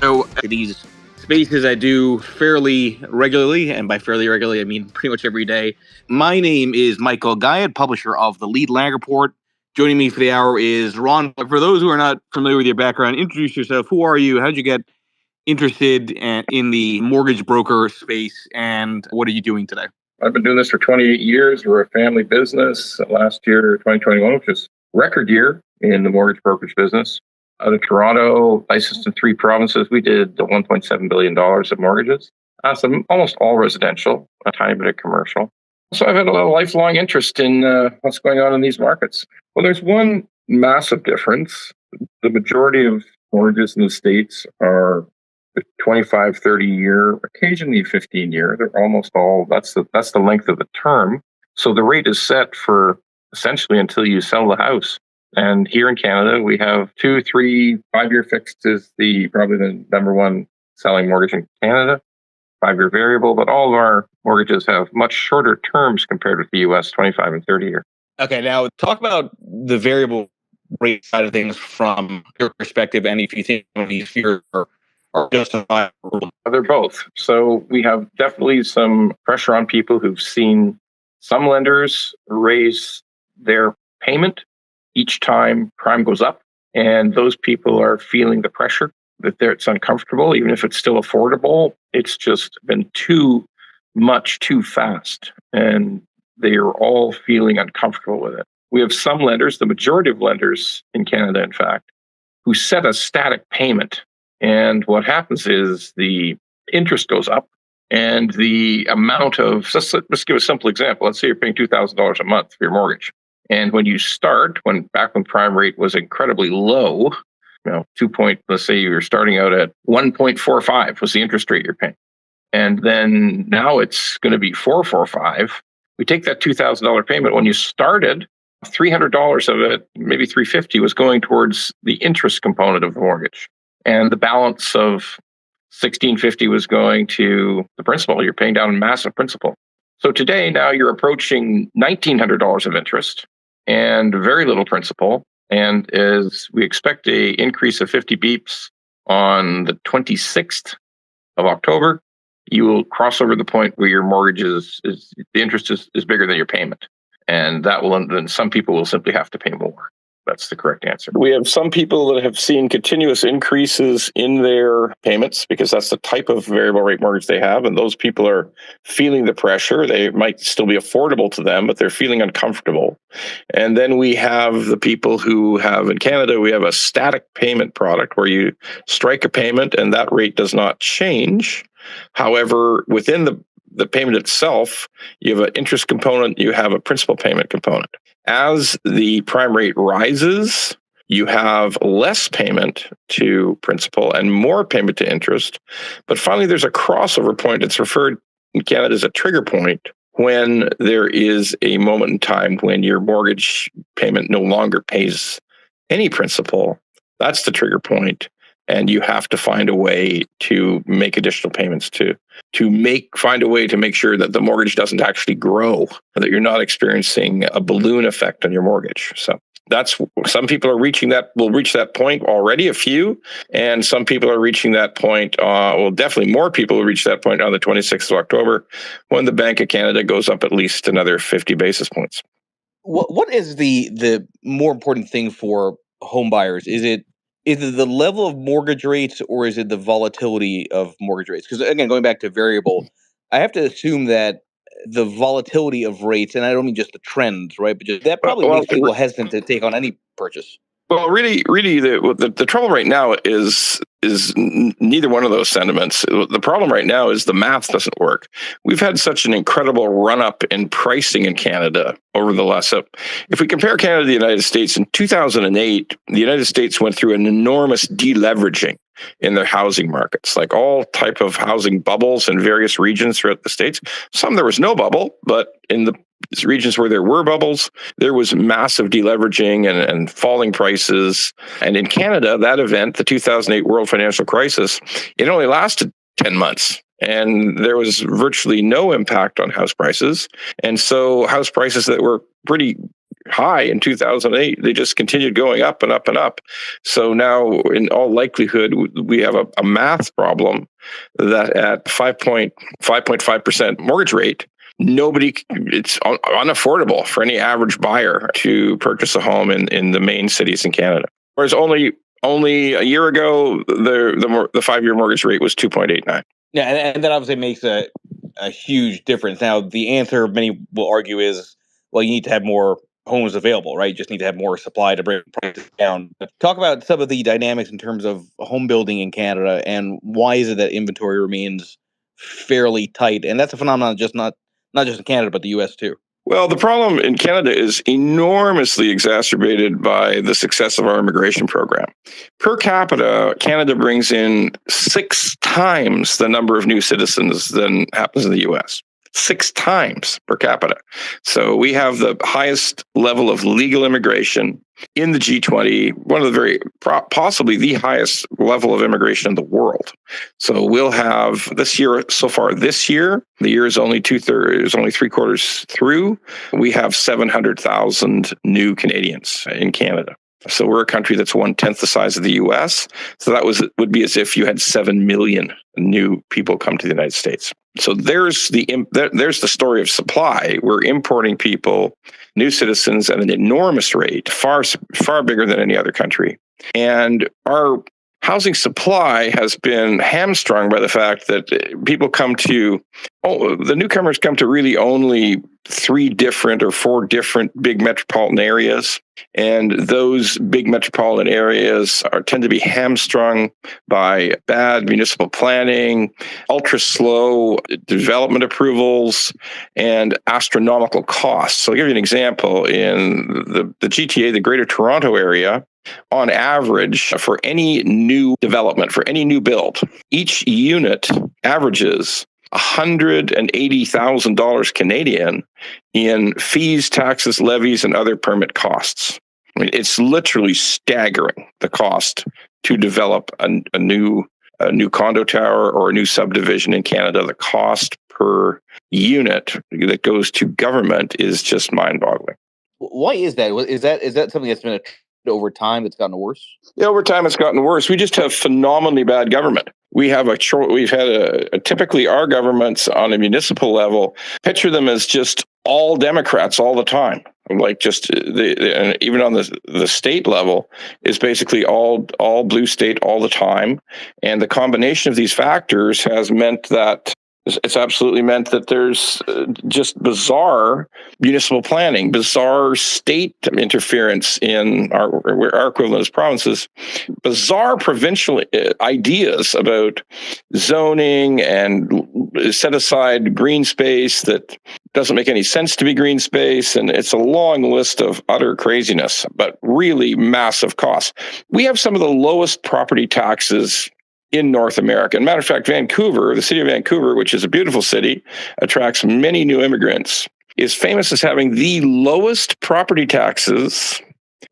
So these spaces I do fairly regularly, and by fairly regularly, I mean pretty much every day. My name is Michael Guyad, publisher of the Lead Lag Report. Joining me for the hour is Ron. For those who are not familiar with your background, introduce yourself. Who are you? How did you get interested in the mortgage broker space, and what are you doing today? I've been doing this for 28 years. We're a family business. Last year, 2021, which was record year in the mortgage brokerage business. Out of Toronto, licensed in 3 provinces, we did the $1.7 billion of mortgages. So almost all residential, a tiny bit of commercial. So I've had a lifelong interest in what's going on in these markets. Well, there's one massive difference. The majority of mortgages in the States are 25, 30 year, occasionally 15 year. They're almost all, that's the length of the term. So the rate is set for essentially until you sell the house. And here in Canada, we have 2, 3, 5-year fixed is probably the number one selling mortgage in Canada, 5-year variable, but all of our mortgages have much shorter terms compared with the US, 25 and 30 year. Okay, now talk about the variable rate side of things from your perspective, and if you think these fears are justified. They're both. So we have definitely some pressure on people who've seen some lenders raise their payment each time prime goes up. And those people are feeling the pressure that it's uncomfortable, even if it's still affordable. It's just been too much, too fast. And they are all feeling uncomfortable with it. We have some lenders, the majority of lenders in Canada, in fact, who set a static payment. And what happens is the interest goes up and the amount of, let's give a simple example. Let's say you're paying $2,000 a month for your mortgage. And when you start, back when prime rate was incredibly low, let's say you're starting out at 1.45 was the interest rate you're paying. And then now it's going to be 4.45. We take that $2,000 payment. When you started, $300 of it, maybe $350, was going towards the interest component of the mortgage. And the balance of $1,650 was going to the principal. You're paying down massive principal. So today, now you're approaching $1,900 of interest and very little principal. And as we expect a increase of 50 beeps on the 26th of October, you will cross over the point where your mortgage is the interest is bigger than your payment. And then some people will simply have to pay more. That's the correct answer. We have some people that have seen continuous increases in their payments because that's the type of variable rate mortgage they have. And those people are feeling the pressure. They might still be affordable to them, but they're feeling uncomfortable. And then we have the people who have, in Canada, we have a static payment product where you strike a payment and that rate does not change. However, within the payment itself, you have an interest component, you have a principal payment component. As the prime rate rises, you have less payment to principal and more payment to interest. But finally, there's a crossover point. It's referred in Canada as a trigger point, when there is a moment in time when your mortgage payment no longer pays any principal. That's the trigger point. And you have to find a way to make additional payments to find a way to make sure that the mortgage doesn't actually grow, that you're not experiencing a balloon effect on your mortgage. So that's, some people will reach that point already, a few, and some people are reaching that point. Definitely more people will reach that point on the 26th of October, when the Bank of Canada goes up at least another 50 basis points. What is the more important thing for home buyers? Is it the level of mortgage rates, or is it the volatility of mortgage rates? Because again, going back to variable, I have to assume that the volatility of rates, and I don't mean just the trends, right? But just that probably makes people hesitant to take on any purchase. Well, really, the trouble right now is neither one of those sentiments. The problem right now is the math doesn't work. We've had such an incredible run up in pricing in Canada over the last. If we compare Canada to the United States, in 2008, the United States went through an enormous deleveraging in their housing markets, like all type of housing bubbles in various regions throughout the States. Some there was no bubble, but in the regions where there were bubbles, there was massive deleveraging and falling prices. And in Canada, that event, the 2008 World Financial Crisis, it only lasted 10 months. And there was virtually no impact on house prices. And so house prices that were pretty high in 2008. They just continued going up and up and up. So now, in all likelihood, we have a math problem that at 5.5% mortgage rate, it's unaffordable for any average buyer to purchase a home in the main cities in Canada. Whereas only a year ago, the 5-year mortgage rate was 2.89. Yeah, and that obviously makes a huge difference. Now, the answer many will argue is, well, you need to have more homes available, right? You just need to have more supply to bring prices down. But talk about some of the dynamics in terms of home building in Canada, and why is it that inventory remains fairly tight? And that's a phenomenon not just in Canada, but the U.S. too. Well, the problem in Canada is enormously exacerbated by the success of our immigration program. Per capita, Canada brings in 6 times the number of new citizens than happens in the U.S. 6 times per capita. So we have the highest level of legal immigration in the G20, one of the possibly the highest level of immigration in the world. So we'll have this year, the year is only 3/4 through. We have 700,000 new Canadians in Canada. So we're a country that's 1/10 the size of the U.S. So that would be as if you had 7 million new people come to the United States. So there's the story of supply. We're importing people, new citizens, at an enormous rate, far bigger than any other country. And our housing supply has been hamstrung by the fact that the newcomers come to really only 3 different or 4 different big metropolitan areas. And those big metropolitan areas tend to be hamstrung by bad municipal planning, ultra slow development approvals, and astronomical costs. So I'll give you an example. In the GTA, the Greater Toronto Area, on average, for any new development, for any new build, each unit averages $180,000 Canadian in fees, taxes, levies, and other permit costs. I mean, it's literally staggering, the cost to develop a new condo tower or a new subdivision in Canada. The cost per unit that goes to government is just mind-boggling. Why is that? Is that something that's been over time that's gotten worse? Yeah, over time it's gotten worse. We just have phenomenally bad government. Typically our governments on a municipal level, picture them as just all Democrats all the time. Like and even on the state level is basically all blue state all the time. And the combination of these factors has meant that it's absolutely meant that there's just bizarre municipal planning, bizarre state interference in our equivalent as provinces, bizarre provincial ideas about zoning and set aside green space that doesn't make any sense to be green space. And it's a long list of utter craziness, but really massive costs. We have some of the lowest property taxes in North America. As a matter of fact, Vancouver, the city of Vancouver, which is a beautiful city, attracts many new immigrants, is famous as having the lowest property taxes.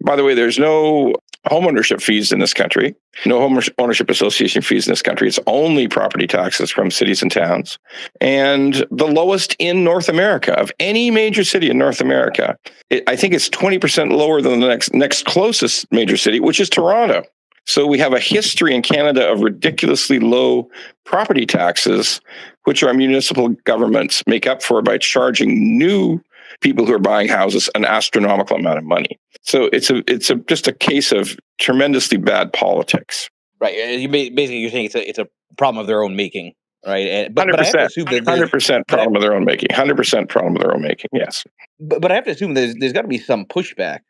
By the way, there's no homeownership fees in this country, no home ownership association fees in this country. It's only property taxes from cities and towns. And the lowest in North America, of any major city in North America. I think it's 20% lower than the next closest major city, which is Toronto. So we have a history in Canada of ridiculously low property taxes, which our municipal governments make up for by charging new people who are buying houses an astronomical amount of money. So it's just a case of tremendously bad politics. Right. Basically, you're saying it's a problem of their own making, right? But 100%, I have to assume that 100% problem of their own making. 100% problem of their own making. Yes. But I have to assume there's got to be some pushback.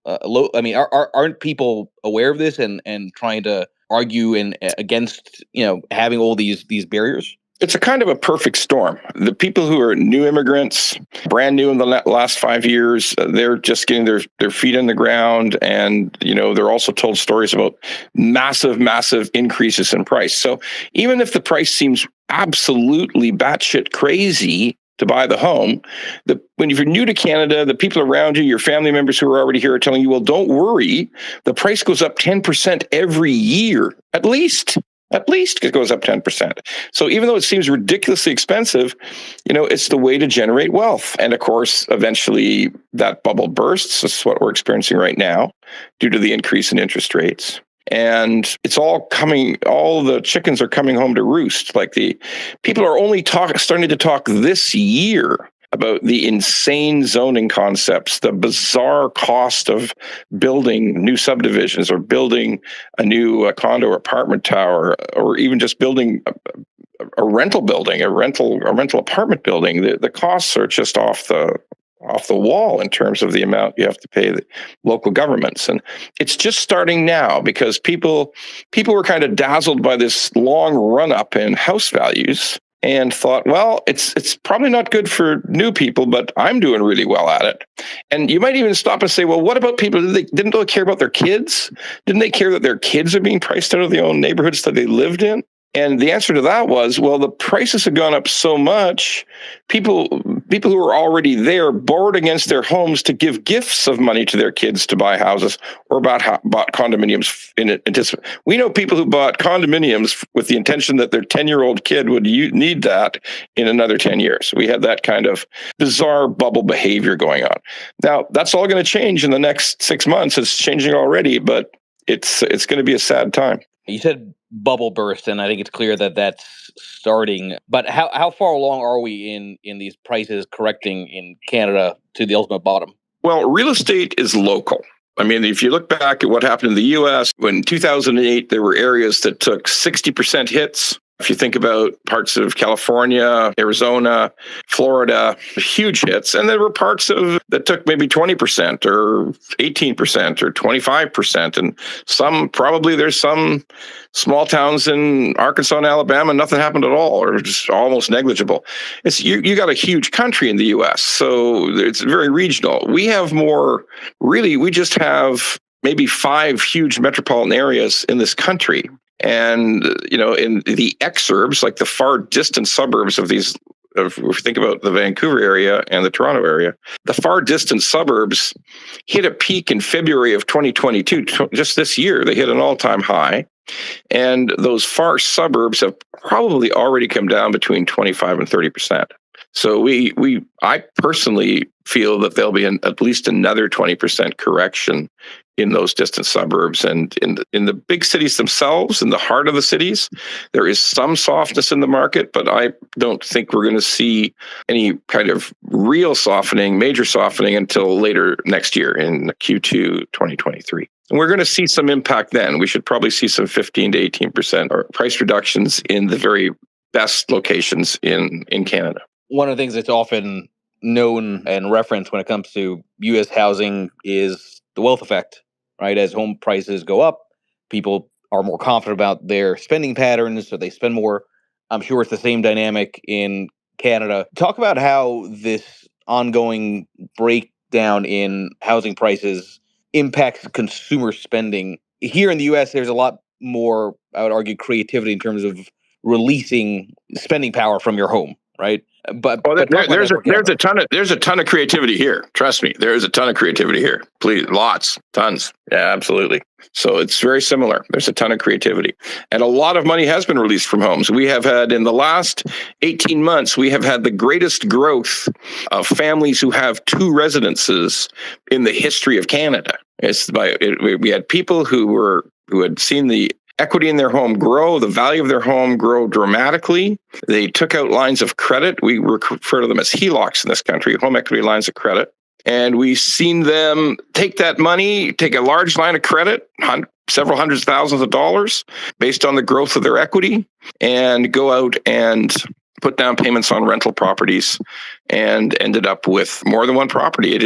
I mean, aren't people aware of this and trying to argue against having all these barriers? It's a kind of a perfect storm. The people who are new immigrants, brand new in the last 5 years, they're just getting their feet on the ground. And, they're also told stories about massive increases in price. So even if the price seems absolutely batshit crazy to buy the home, if you're new to Canada, the people around you, your family members who are already here are telling you, well, don't worry, the price goes up 10% every year, at least. At least it goes up 10%. So even though it seems ridiculously expensive, it's the way to generate wealth. And of course, eventually that bubble bursts. This is what we're experiencing right now due to the increase in interest rates. And it's all the chickens are coming home to roost. Like the people are only starting to talk this year about the insane zoning concepts, the bizarre cost of building new subdivisions or building a new condo or apartment tower, or even just building a rental building, a rental apartment building. The costs are just off the wall in terms of the amount you have to pay the local governments. And it's just starting now because people were kind of dazzled by this long run up in house values and thought, well, it's probably not good for new people, but I'm doing really well at it. And you might even stop and say, well, what about people? Didn't they care about their kids? Didn't they care that their kids are being priced out of their own neighborhoods that they lived in? And the answer to that was, well, the prices have gone up so much, people who are already there borrowed against their homes to give gifts of money to their kids to buy houses or bought condominiums in anticipation. We know people who bought condominiums with the intention that their 10-year-old kid would need that in another 10 years. We had that kind of bizarre bubble behavior going on. Now, that's all going to change in the next 6 months. It's changing already, but it's going to be a sad time. You said bubble burst, and I think it's clear that that's starting. But how far along are we in these prices correcting in Canada to the ultimate bottom? Well, real estate is local. I mean, if you look back at what happened in the U.S., in 2008, there were areas that took 60% hits. If you think about parts of California, Arizona, Florida, huge hits. And there were parts that took maybe 20% or 18% or 25%. And there's some small towns in Arkansas and Alabama, nothing happened at all, or just almost negligible. You got a huge country in the U.S., so it's very regional. We just have maybe 5 huge metropolitan areas in this country. And, in the exurbs, like the far distant suburbs of these, if we think about the Vancouver area and the Toronto area, the far distant suburbs hit a peak in February of 2022. Just this year, they hit an all-time high. And those far suburbs have probably already come down between 25 and 30%. So I personally feel that there'll be at least another 20% correction in those distant suburbs. And in the big cities themselves, in the heart of the cities, there is some softness in the market, but I don't think we're going to see any kind of real major softening until later next year in Q2 2023. And we're going to see some impact then. We should probably see some 15 to 18% price reductions in the very best locations in Canada. One of the things that's often known and referenced when it comes to U.S. housing is the wealth effect, right? As home prices go up, people are more confident about their spending patterns, so they spend more. I'm sure it's the same dynamic in Canada. Talk about how this ongoing breakdown in housing prices impacts consumer spending. Here in the U.S., there's a lot more, I would argue, creativity in terms of releasing spending power from your home, right? But there's a ton of creativity here. Trust me, there is a ton of creativity here. Please, lots, tons. Yeah, absolutely. So it's very similar. There's a ton of creativity, and a lot of money has been released from homes. We have had in the last 18 months, we have had the greatest growth of families who have 2 residences in the history of Canada. We had people who had seen the equity in their home grow, the value of their home grow dramatically. They took out lines of credit. We refer to them as HELOCs in this country, home equity lines of credit. And we've seen them take that money, take a large line of credit, several hundreds of thousands of dollars based on the growth of their equity, and go out and put down payments on rental properties and ended up with more than one property. It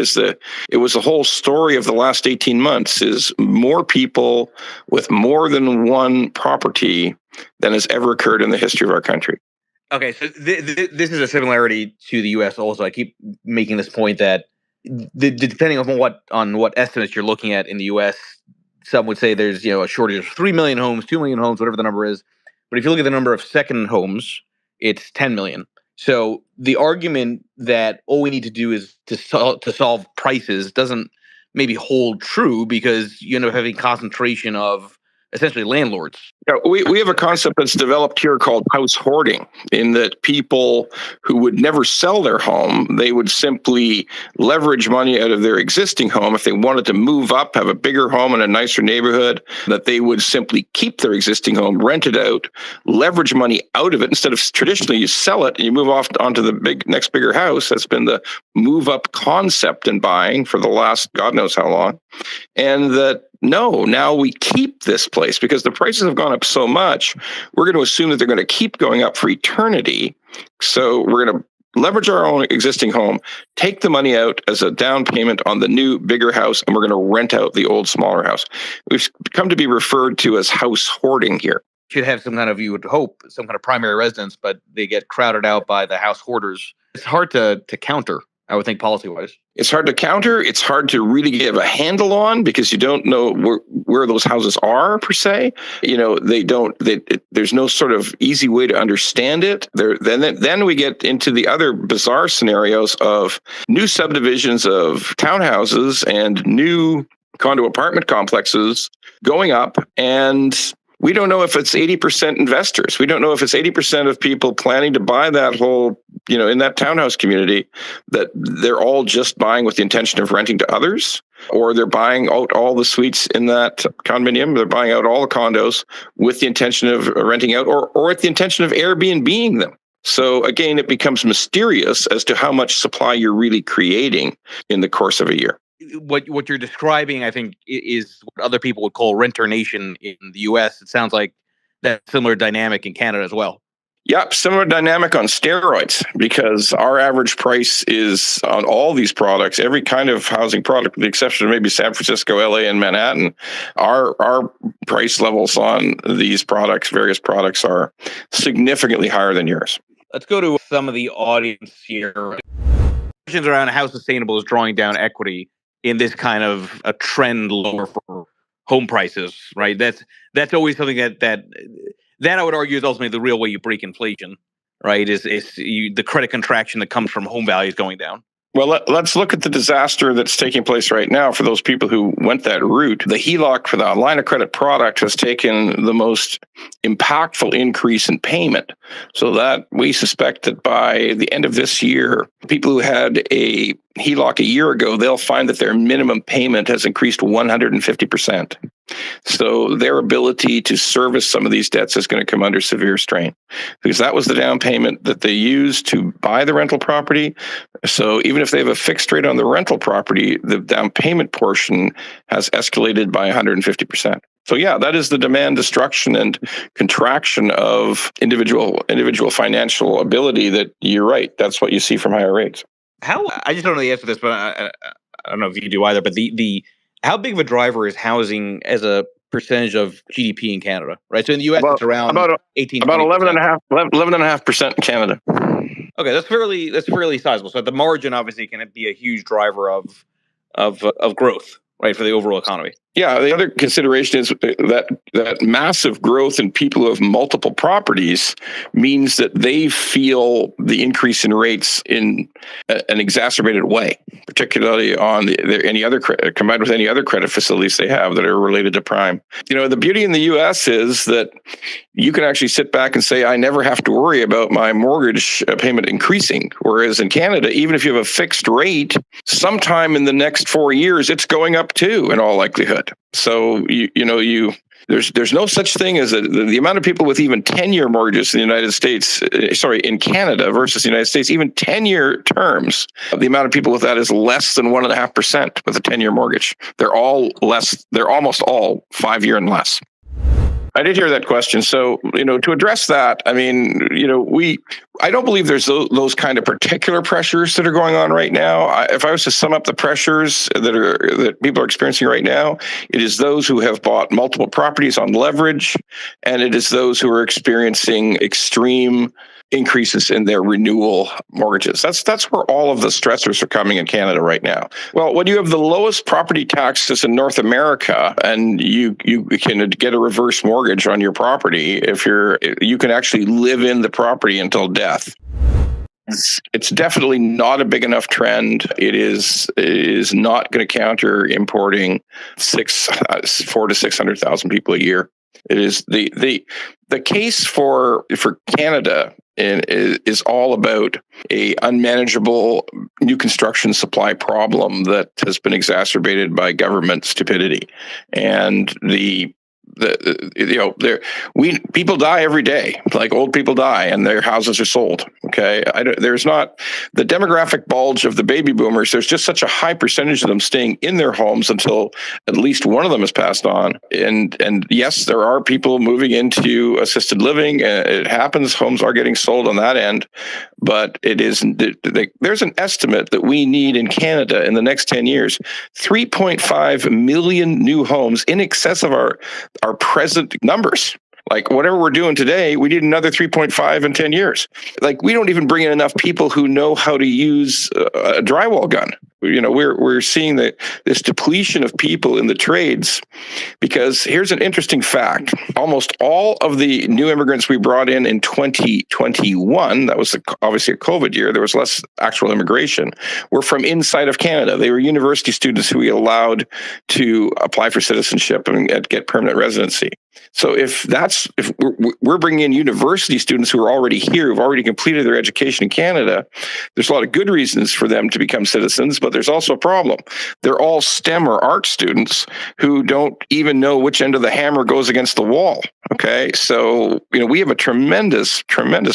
was the whole story of the last 18 months is more people with more than one property than has ever occurred in the history of our country. Okay, so this is a similarity to the U.S. also. I keep making this point that depending on what estimates you're looking at in the U.S., some would say there's a shortage of 3 million homes, 2 million homes, whatever the number is. But if you look at the number of second homes, it's 10 million. So the argument that all we need to do is to solve prices doesn't maybe hold true, because you end up having concentration of essentially landlords. Yeah, we have a concept that's developed here called house hoarding, in that people who would never sell their home, they would simply leverage money out of their existing home. If they wanted to move up, have a bigger home in a nicer neighborhood, that they would simply keep their existing home, rent it out, leverage money out of it. Instead of traditionally you sell it and you move off onto the next bigger house. That's been the move up concept in buying for the last God knows how long. And that no, now we keep this place because the prices have gone up so much. We're going to assume that they're going to keep going up for eternity. So we're going to leverage our own existing home, take the money out as a down payment on the new, bigger house, and we're going to rent out the old, smaller house. We've come to be referred to as house hoarding here. Should have some kind of, you would hope, some kind of primary residence, but they get crowded out by the house hoarders. It's hard to counter, I would think, policy-wise. It's hard to counter. It's hard to really give a handle on because you don't know where those houses are per se. There's no sort of easy way to understand it. Then we get into the other bizarre scenarios of new subdivisions of townhouses and new condo apartment complexes going up, and we don't know if it's 80% investors. We don't know if it's 80% of people planning to buy that whole, in that townhouse community, that they're all just buying with the intention of renting to others, or they're buying out all the suites in that condominium. They're buying out all the condos with the intention of renting out, or with the intention of Airbnb-ing them. So again, it becomes mysterious as to how much supply you're really creating in the course of a year. What you're describing, I think, is what other people would call renter nation in the U.S. It sounds like that similar dynamic in Canada as well. Yep, similar dynamic on steroids, because our average price is on all these products, every kind of housing product, with the exception of maybe San Francisco, LA, and Manhattan. Our price levels on these products, various products, are significantly higher than yours. Let's go to some of the audience here. Questions around how sustainable is drawing down equity in this kind of a trend lower for home prices, right? That's always something that I would argue is ultimately the real way you break inflation, right? Is the credit contraction that comes from home values going down. Well, let's look at the disaster that's taking place right now for those people who went that route. The HELOC for the line of credit product has taken the most impactful increase in payment. So that we suspect that by the end of this year, people who had a HELOC a year ago, they'll find that their minimum payment has increased 150%. So their ability to service some of these debts is going to come under severe strain, because that was the down payment that they used to buy the rental property. So even if they have a fixed rate on the rental property, the down payment portion has escalated by 150%. So yeah, that is the demand destruction and contraction of individual financial ability that you're right. That's what you see from higher rates. I just don't know the answer to this, but I don't know if you do either, but how big of a driver is housing as a percentage of GDP in Canada, right? So in the US, it's around about 11.5% in Canada. Okay, that's fairly sizable. So the margin obviously can be a huge driver of growth, right, for the overall economy. Yeah, the other consideration is that massive growth in people who have multiple properties means that they feel the increase in rates in an exacerbated way, particularly on any other combined with any other credit facilities they have that are related to prime. The beauty in the U.S. is that you can actually sit back and say, I never have to worry about my mortgage payment increasing. Whereas in Canada, even if you have a fixed rate, sometime in the next 4 years, it's going up too, in all likelihood. So there's no such thing as the amount of people with even 10-year mortgages in the United States, in Canada versus the United States, even 10-year terms. The amount of people with that is less than 1.5% with a 10-year mortgage. They're all less. They're almost all 5-year and less. I did hear that question. So, to address that, I don't believe there's those kind of particular pressures that are going on right now. If I was to sum up the pressures that people are experiencing right now, it is those who have bought multiple properties on leverage, and it is those who are experiencing extreme increases in their renewal mortgages. That's where all of the stressors are coming in Canada right now. Well, when you have the lowest property taxes in North America, and you can get a reverse mortgage on your property, you can actually live in the property until death. It's definitely not a big enough trend. It is not going to counter importing 400,000 to 600,000 people a year. It is the case for Canada is all about a unmanageable new construction supply problem that has been exacerbated by government stupidity, and people die every day, like old people die and their houses are sold. Okay. There's not the demographic bulge of the baby boomers. There's just such a high percentage of them staying in their homes until at least one of them has passed on. And yes, there are people moving into assisted living. It happens. Homes are getting sold on that end, but there's an estimate that we need in Canada in the next 10 years, 3.5 million new homes, in excess of our present numbers. Like whatever we're doing today, we need another 3.5 in 10 years. Like we don't even bring in enough people who know how to use a drywall gun. We're seeing this depletion of people in the trades, because here's an interesting fact. Almost all of the new immigrants we brought in 2021, that was obviously a COVID year, there was less actual immigration, were from inside of Canada. They were university students who we allowed to apply for citizenship and get permanent residency. So if we're bringing in university students who are already here, who've already completed their education in Canada, there's a lot of good reasons for them to become citizens, but there's also a problem. They're all STEM or art students who don't even know which end of the hammer goes against the wall. Okay. So, we have a tremendous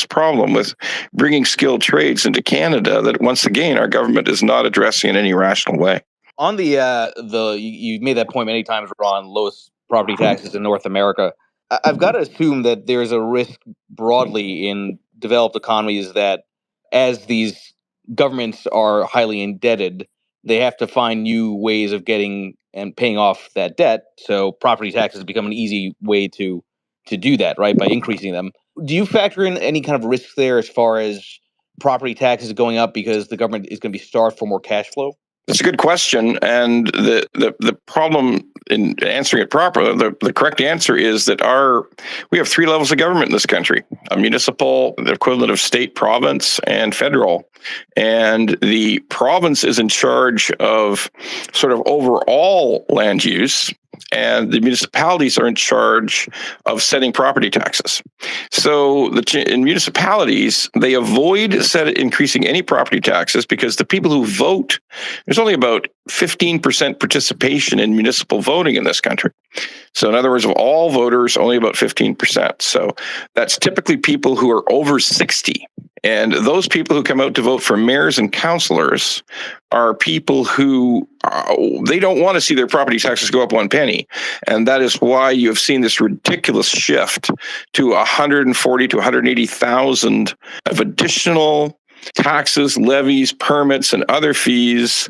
problem with bringing skilled trades into Canada that, once again, our government is not addressing in any rational way. On the you made that point many times, Ron, lowest property taxes in North America. I've got to assume that there's a risk broadly in developed economies that as these governments are highly indebted, they have to find new ways of getting and paying off that debt. So property taxes become an easy way to do that, right? By increasing them. Do you factor in any kind of risks there as far as property taxes going up because the government is going to be starved for more cash flow? That's a good question, and the problem in answering it properly, the correct answer is that we have three levels of government in this country: a municipal, the equivalent of state, province, and federal. And the province is in charge of sort of overall land use, and the municipalities are in charge of setting property taxes. So in municipalities, they avoid increasing any property taxes because the people who vote, there's only about 15% participation in municipal voting in this country. So in other words, of all voters, only about 15%. So that's typically people who are over 60. And those people who come out to vote for mayors and councillors are people who they don't want to see their property taxes go up one penny. And that is why you have seen this ridiculous shift to 140 to 180,000 of additional taxes, levies, permits, and other fees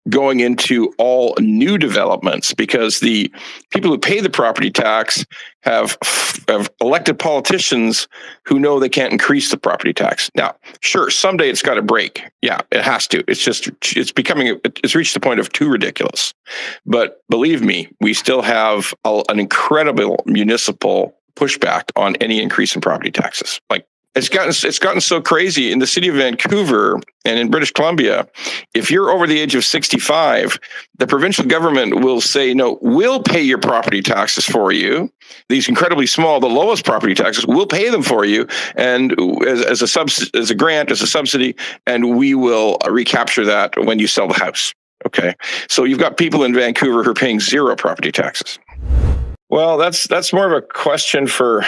going into all new developments, because the people who pay the property tax have elected politicians who know they can't increase the property tax. Now, sure, someday it's got to break. Yeah, it has to. It's reached the point of too ridiculous. But believe me, we still have an incredible municipal pushback on any increase in property taxes. Like, it's gotten so crazy in the city of Vancouver and in British Columbia. If you're over the age of 65, the provincial government will say, no, we'll pay your property taxes for you. These incredibly small, the lowest property taxes, we'll pay them for you, and as a grant, as a subsidy, and we will recapture that when you sell the house. Okay, so you've got people in Vancouver who are paying zero property taxes. Well, that's more of a question for,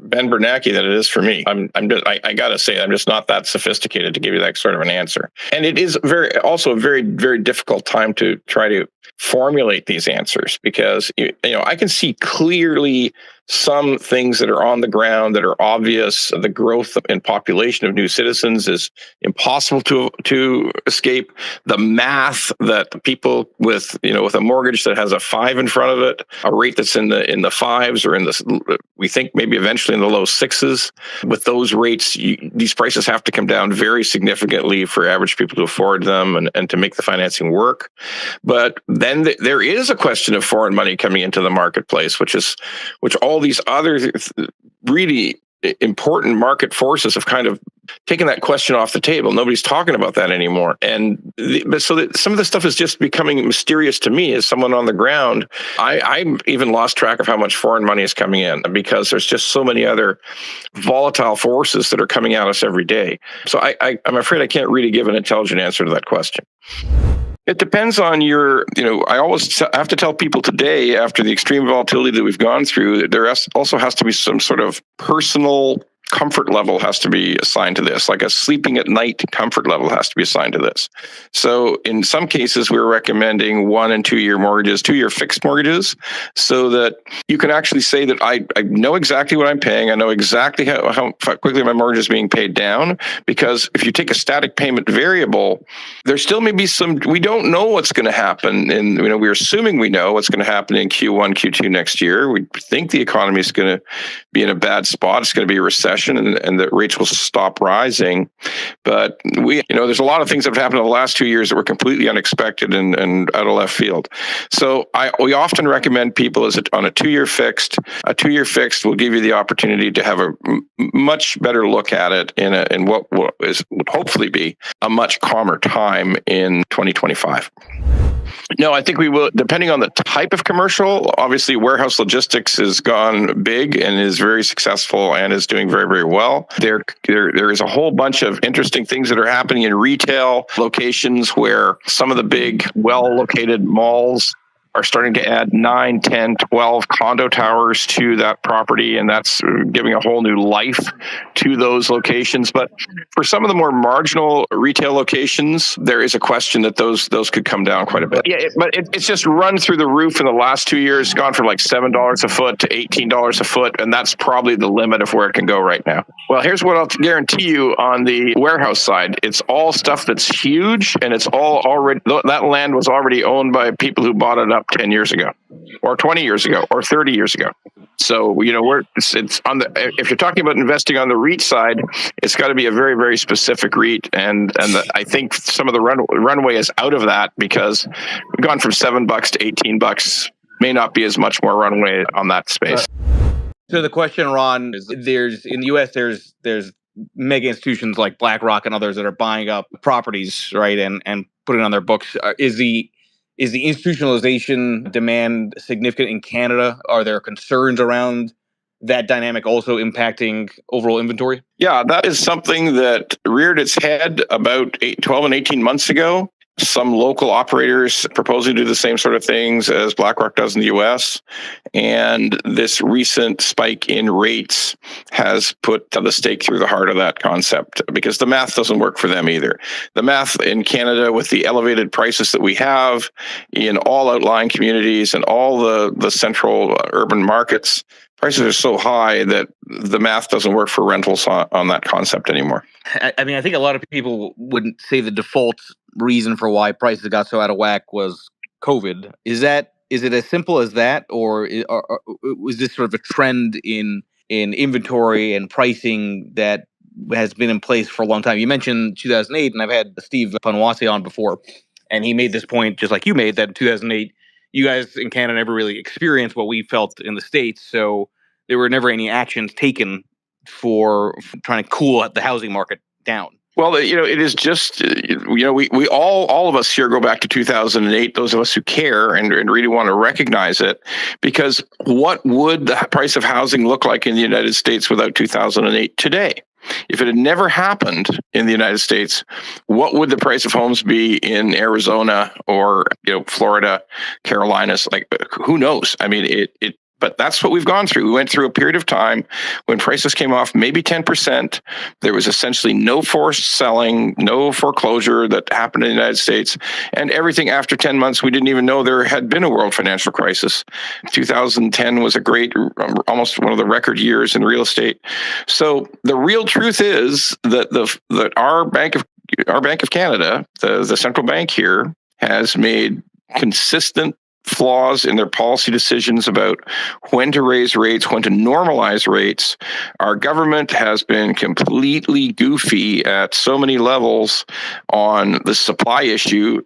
Ben Bernanke than it is for me. I gotta say, I'm just not that sophisticated to give you that sort of an answer. And it is also a very, very difficult time to try to formulate these answers, because I can see clearly some things that are on the ground that are obvious. The growth in population of new citizens is impossible to escape. The math that people with a mortgage that has a 5 in front of it, a rate that's in the fives, or we think maybe eventually in the low 6s, with those rates, these prices have to come down very significantly for average people to afford them and to make the financing work. But then there is a question of foreign money coming into the marketplace, which all these other really important market forces have kind of taken that question off the table. Nobody's talking about that anymore. And some of the stuff is just becoming mysterious to me as someone on the ground. I even lost track of how much foreign money is coming in because there's just so many other volatile forces that are coming at us every day. So I'm afraid I can't really give an intelligent answer to that question. It depends on I always have to tell people today, after the extreme volatility that we've gone through, there also has to be some sort of personal comfort level has to be assigned to this, like a sleeping at night comfort level has to be assigned to this. So in some cases, we're recommending 1 and 2 year mortgages, 2 year fixed mortgages, so that you can actually say that I know exactly what I'm paying. I know exactly how quickly my mortgage is being paid down. Because if you take a static payment variable, there still may be we don't know what's going to happen. And we're assuming we know what's going to happen in Q1, Q2 next year. We think the economy is going to be in a bad spot. It's going to be a recession. And that rates will stop rising. But there's a lot of things that have happened in the last 2 years that were completely unexpected and out of left field. So we often recommend people on a 2 year fixed. A 2 year fixed will give you the opportunity to have a much better look at it in what would hopefully be a much calmer time in 2025. No, I think we will, depending on the type of commercial. Obviously, warehouse logistics has gone big and is very successful and is doing very, very well. There is a whole bunch of interesting things that are happening in retail locations where some of the big, well-located malls are starting to add 9, 10, 12 condo towers to that property, and that's giving a whole new life to those locations. But for some of the more marginal retail locations, there is a question that those could come down quite a bit. Yeah, it's just run through the roof in the last 2 years. It's gone from like $7 a foot to $18 a foot, and that's probably the limit of where it can go right now. Well, here's what I'll guarantee you on the warehouse side. It's all stuff that's huge, and it's all already, that land was already owned by people who bought it up 10 years ago or 20 years ago or 30 years ago. So, it's on if you're talking about investing on the REIT side, it's got to be a very, very specific REIT. And I think some of the runway is out of that because we've gone from $7 to $18, may not be as much more runway on that space. So the question, Ron, is in the U.S., there's mega institutions like BlackRock and others that are buying up properties, right, and putting it on their books. Is the institutionalization demand significant in Canada? Are there concerns around that dynamic also impacting overall inventory? Yeah, that is something that reared its head about 12 and 18 months ago. Some local operators proposing to do the same sort of things as BlackRock does in the US. And this recent spike in rates has put the stake through the heart of that concept because the math doesn't work for them either. The math in Canada with the elevated prices that we have in all outlying communities and all the central urban markets, prices are so high that the math doesn't work for rentals on that concept anymore. I mean, I think a lot of people wouldn't say the default reason for why prices got so out of whack was COVID. Is it as simple as that, or was this sort of a trend in inventory and pricing that has been in place for a long time? You mentioned 2008, and I've had Steve Panwasi on before, and he made this point, just like you made, that in 2008, you guys in Canada never really experienced what we felt in the States, so there were never any actions taken for trying to cool the housing market down. Well, it is just, we all of us here go back to 2008, those of us who care and really want to recognize it, because what would the price of housing look like in the United States without 2008 today? If it had never happened in the United States, what would the price of homes be in Arizona or Florida, Carolinas? Like, who knows? I mean, but that's what we've gone through. We went through a period of time when prices came off maybe 10%. There was essentially no forced selling, no foreclosure that happened in the United States. And everything after 10 months, we didn't even know there had been a world financial crisis. 2010 was a great, almost one of the record years in real estate. So the real truth is that our Bank of Canada, the central bank here, has made consistent flaws in their policy decisions about when to raise rates, when to normalize rates. Our government has been completely goofy at so many levels on the supply issue.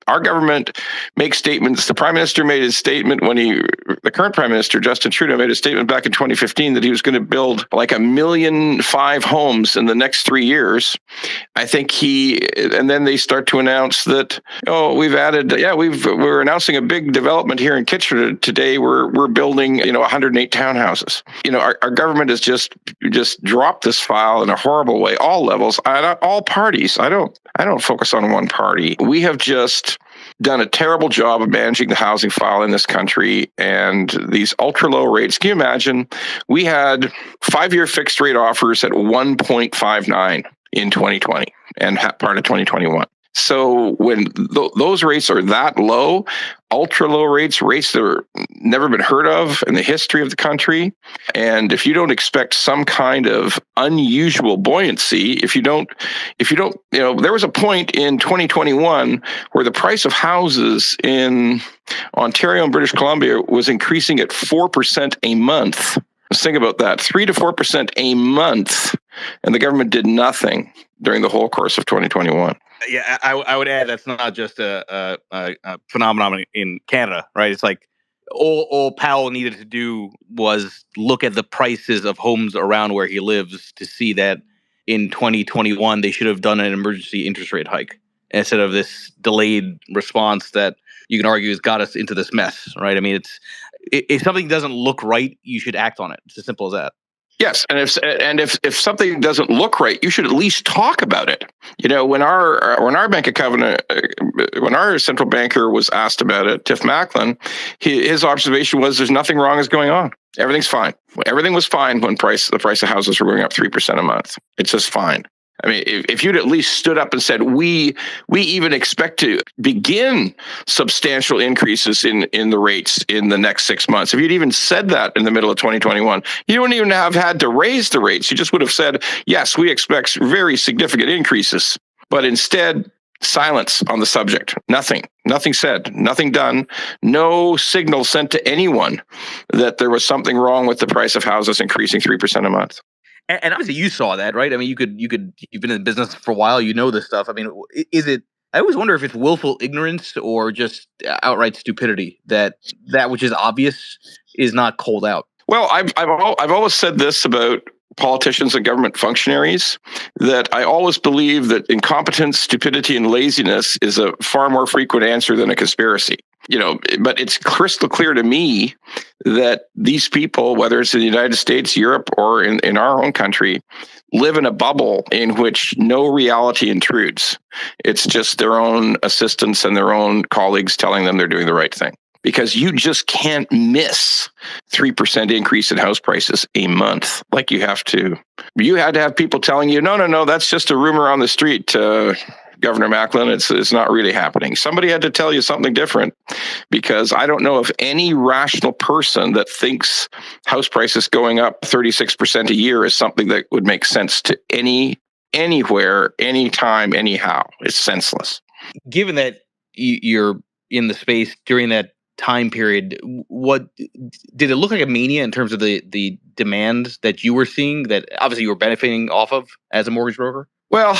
Our government makes statements. The Prime Minister made his statement the current Prime Minister, Justin Trudeau, made a statement back in 2015 that he was going to build like 1.5 million homes in the next 3 years. I think and then they start to announce that, we're announcing a big development here in Kitchener today. We're building, 108 townhouses. Our government has just dropped this file in a horrible way, all levels, all parties. I don't focus on one party. We have just done a terrible job of managing the housing file in this country, and these ultra low rates. Can you imagine? We had 5-year fixed rate offers at 1.59 in 2020 and part of 2021. So when those rates are that low, ultra low rates that are never been heard of in the history of the country, and if you don't expect some kind of unusual buoyancy, there was a point in 2021 where the price of houses in Ontario and British Columbia was increasing at 4% a month. Let's think about that, 3 to 4% a month, and the government did nothing during the whole course of 2021. Yeah, I would add that's not just a phenomenon in Canada, right? It's like all Powell needed to do was look at the prices of homes around where he lives to see that in 2021 they should have done an emergency interest rate hike instead of this delayed response that you can argue has got us into this mess, right? I mean, if something doesn't look right, you should act on it. It's as simple as that. Yes, and if something doesn't look right, you should at least talk about it. When our Bank of Covenant, when our central banker was asked about it, Tiff Macklin, his observation was there's nothing wrong is going on. Everything's fine. Everything was fine when the price of houses were going up 3% a month. It's just fine. I mean, if you'd at least stood up and said, we even expect to begin substantial increases in the rates in the next 6 months. If you'd even said that in the middle of 2021, you wouldn't even have had to raise the rates. You just would have said, yes, we expect very significant increases. But instead, silence on the subject. Nothing said, nothing done, no signal sent to anyone that there was something wrong with the price of houses increasing 3% a month. And obviously you saw that, right? I mean, you've been in business for a while, you know this stuff. I mean, I always wonder if it's willful ignorance or just outright stupidity that which is obvious is not called out. Well, I've always said this about politicians and government functionaries, that I always believe that incompetence, stupidity, and laziness is a far more frequent answer than a conspiracy. But it's crystal clear to me that these people, whether it's in the United States, Europe, or in our own country, live in a bubble in which no reality intrudes. It's just their own assistants and their own colleagues telling them they're doing the right thing. Because you just can't miss 3% increase in house prices a month like you have to. You had to have people telling you, no, that's just a rumor on the street, Governor Macklin, it's not really happening. Somebody had to tell you something different, because I don't know of any rational person that thinks house prices going up 36% a year is something that would make sense to anywhere, anytime, anyhow. It's senseless. Given that you're in the space during that time period, what did it look like a mania in terms of the demand that you were seeing that obviously you were benefiting off of as a mortgage broker? Well,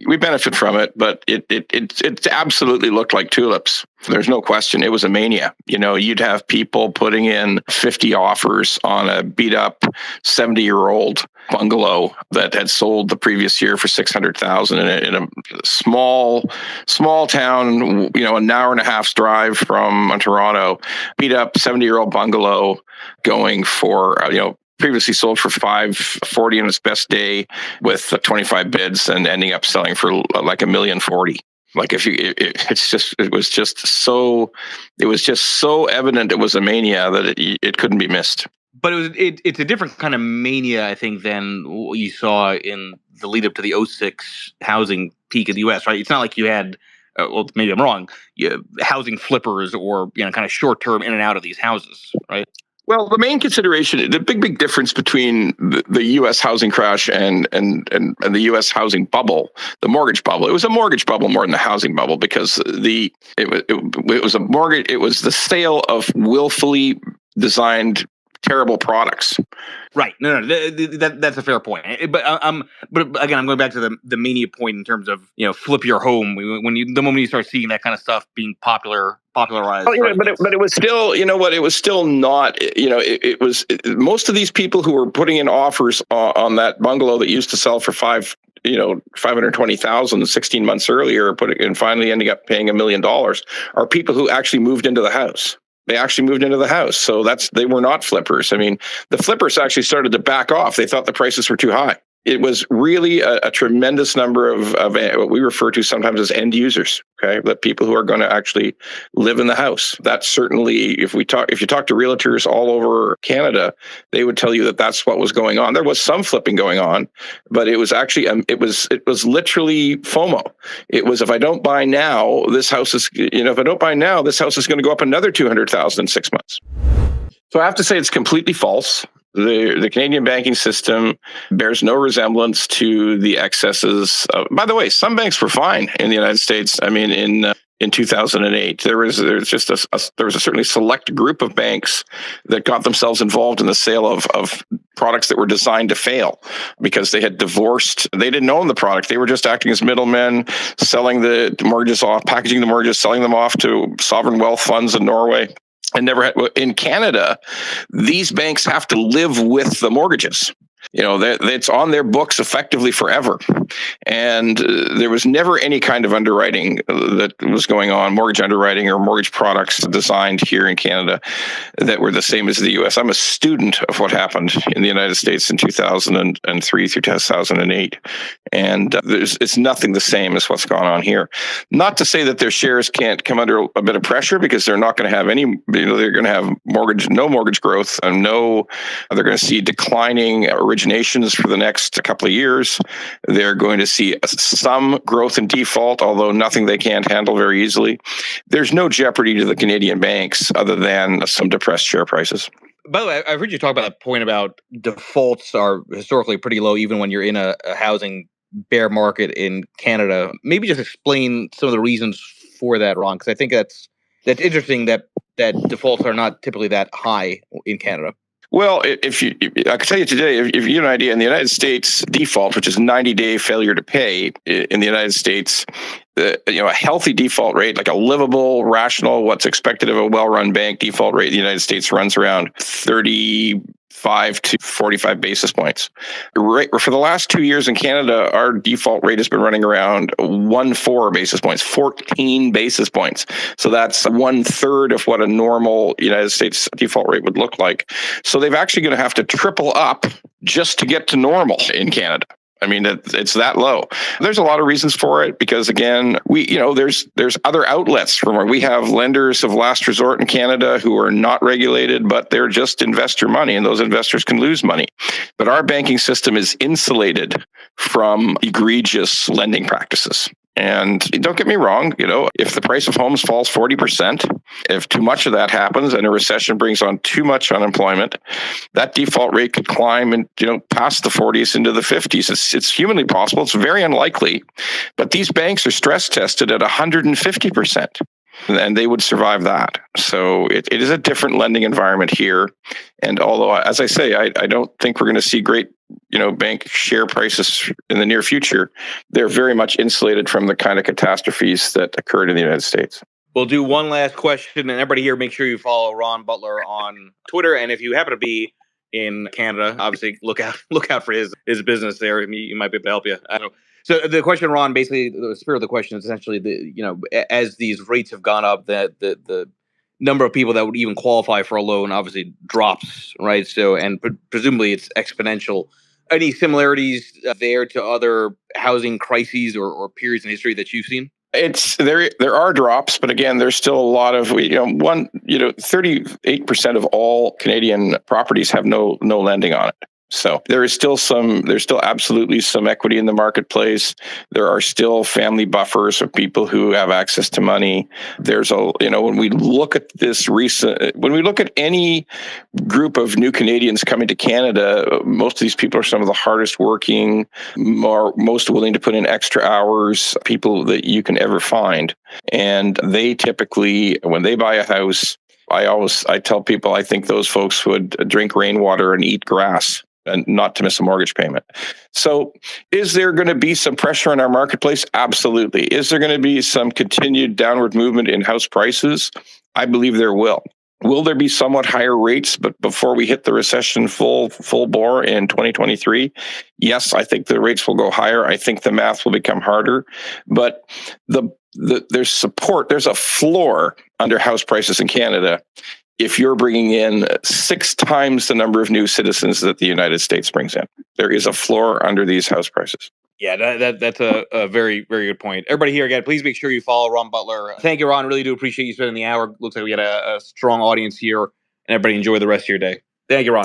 we benefit from it, but it absolutely looked like tulips. There's no question. It was a mania. You'd have people putting in 50 offers on a beat up 70-year-old bungalow that had sold the previous year for $600,000 in a small town, an hour and a half's drive from Toronto. Beat up 70-year-old bungalow going for previously sold for $540 on its best day with 25 bids, and ending up selling for like $1,040,000. Like it was just so evident it was a mania that it couldn't be missed. But it's a different kind of mania, I think, than what you saw in the lead up to the 2006 housing peak in the U.S. Right? It's not like you had, well, maybe I'm wrong, housing flippers or kind of short term in and out of these houses, right? Well, the main consideration, the big difference between the U.S. housing crash and the U.S. housing bubble, the mortgage bubble. It was a mortgage bubble more than a housing bubble because it was a mortgage. It was the sale of willfully designed terrible products. Right. No, that's a fair point. But again, I'm going back to the mania point in terms of flip your home the moment you start seeing that kind of stuff being popularized. Oh, yeah, right? but it was still, it was still not, most of these people who were putting in offers on that bungalow that used to sell for 520,000 16 months earlier, and finally ending up paying $1 million are people who actually moved into the house. They actually moved into the house. So they were not flippers. I mean, the flippers actually started to back off. They thought the prices were too high. It was really a tremendous number of what we refer to sometimes as end users. Okay, the people who are going to actually live in the house. That's certainly, if you talk to realtors all over Canada, they would tell you that that's what was going on. There was some flipping going on, but it was actually it was literally FOMO. It was, if I don't buy now, this house is if I don't buy now, this house is going to go up another 200,000 in 6 months. So I have to say it's completely false. The Canadian banking system bears no resemblance to the excesses. By the way, some banks were fine in the United States. I mean, in 2008, there was a certainly select group of banks that got themselves involved in the sale of products that were designed to fail because they had divorced. They didn't own the product. They were just acting as middlemen, selling the mortgages off, packaging the mortgages, selling them off to sovereign wealth funds in Norway. And in Canada, these banks have to live with the mortgages. It's on their books effectively forever. And there was never any kind of underwriting that was going on, mortgage underwriting or mortgage products designed here in Canada that were the same as the US. I'm a student of what happened in the United States in 2003 through 2008. And it's nothing the same as what's gone on here. Not to say that their shares can't come under a bit of pressure, because they're not going to have any, they're going to have no mortgage growth, and they're going to see declining originations for the next couple of years. They're going to see some growth in default, although nothing they can't handle very easily. There's no jeopardy to the Canadian banks other than some depressed share prices. By the way, I've heard you talk about that point about defaults are historically pretty low, even when you're in a housing bear market in Canada. Maybe just explain some of the reasons for that, Ron, because I think that's interesting that defaults are not typically that high in Canada. Well, I can tell you today, if you have an idea, in the United States, default, which is 90-day failure to pay in the United States, a healthy default rate, like a livable, rational, what's expected of a well-run bank default rate in the United States runs around 35 to 45 basis points. Right, for the last 2 years in Canada, our default rate has been running around 14 basis points, 14 basis points. So that's 1/3 of what a normal United States default rate would look like. So they've actually going to have to triple up just to get to normal in Canada. I mean, it's that low. There's a lot of reasons for it, because again, there's other outlets from where we have lenders of last resort in Canada who are not regulated, but they're just investor money, and those investors can lose money. But our banking system is insulated from egregious lending practices. And don't get me wrong, if the price of homes falls 40%, if too much of that happens and a recession brings on too much unemployment, that default rate could climb and, past the 40s into the 50s. It's humanly possible. It's very unlikely. But these banks are stress tested at 150%. And they would survive that. So it is a different lending environment here. And although, as I say, I don't think we're going to see great, bank share prices in the near future, they're very much insulated from the kind of catastrophes that occurred in the United States. We'll do one last question, and everybody here, make sure you follow Ron Butler on Twitter. And if you happen to be in Canada, obviously look out for his business there. He might be able to help you. I don't know. So the question, Ron, basically the spirit of the question is essentially as these rates have gone up, that the number of people that would even qualify for a loan obviously drops, right? So, and presumably it's exponential. Any similarities there to other housing crises or periods in history that you've seen? There are drops, but again, there's still a lot of 38% of all Canadian properties have no lending on it. So there's still absolutely some equity in the marketplace. There are still family buffers of people who have access to money. When we look at when we look at any group of new Canadians coming to Canada, most of these people are some of the hardest working, most willing to put in extra hours, people that you can ever find. And they typically, when they buy a house, I tell people I think those folks would drink rainwater and eat grass and not to miss a mortgage payment. So is there going to be some pressure in our marketplace? Absolutely. Is there going to be some continued downward movement in house prices? I believe there will. Will there be somewhat higher rates, but before we hit the recession full bore in 2023? Yes, I think the rates will go higher. I think the math will become harder, but there's support. There's a floor under house prices in Canada if you're bringing in 6 times the number of new citizens that the United States brings in. There is a floor under these house prices. Yeah, that's a very, very good point. Everybody here, again, please make sure you follow Ron Butler. Thank you, Ron. Really do appreciate you spending the hour. Looks like we got a strong audience here, and everybody enjoy the rest of your day. Thank you, Ron.